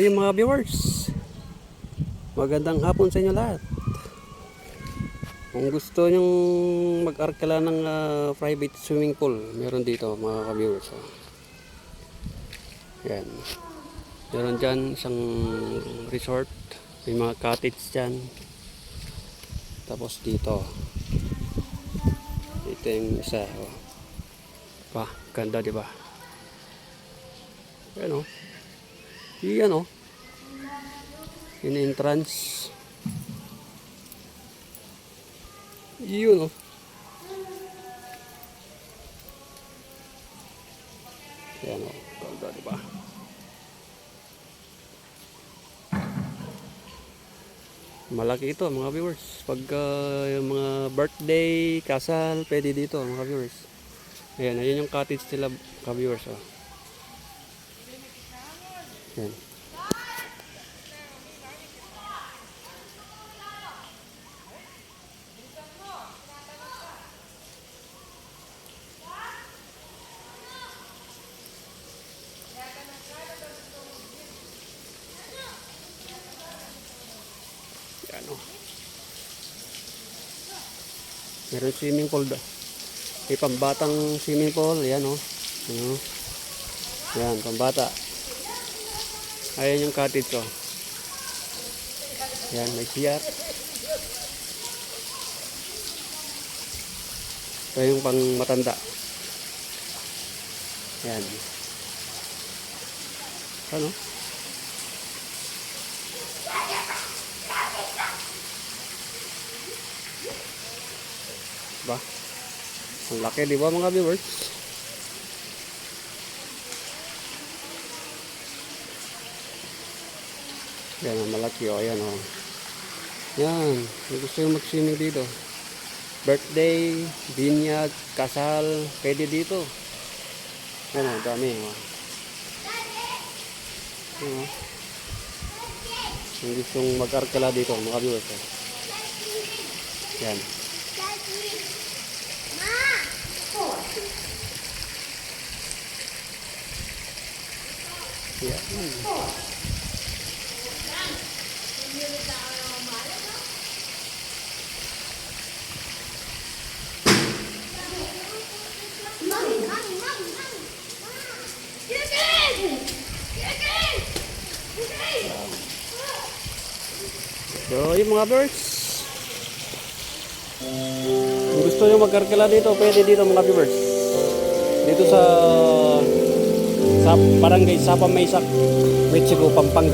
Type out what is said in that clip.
yung mga viewers, magandang hapon sa inyo lahat. Kung gusto nyong mag-arkala ng private swimming pool, meron dito mga ka-viewers. Yan. Meron dyan isang resort, may mga cottage dyan. Tapos dito yung isa. Pa, ganda diba? Yan o. Yan o. Yung entrance. Yun o. Yan o. Ganda diba? Malaki ito mga viewers. Pag yung mga birthday, kasal, pwede dito mga viewers. Ayan, ayun yung cottage nila mga viewers. Oh. Ayan. Ayan o. Meron swimming pool daw. May pambatang swimming pool. Ayan o. Ayan, pambata. Ayan yung cottage o. Ayan, may CR. Ito yung pang matanda. Ayan. Ano? Ba? Ang laki, di ba mga viewers? Yan ang malaki o. Ayan o. Yan. Gusto yung mag-swimming dito. Birthday, binyag, kasal, pwede dito. Yan o, dami o. Yan o. Yung gustong mag-arkala dito mga viewers o. Yan. Yeah. So, yung mga birds. Kung gusto nyo mag-arkala dito, pwede dito mga viewers. Dito sa Barangay Sapa Maysak, Mexico, Pampanga.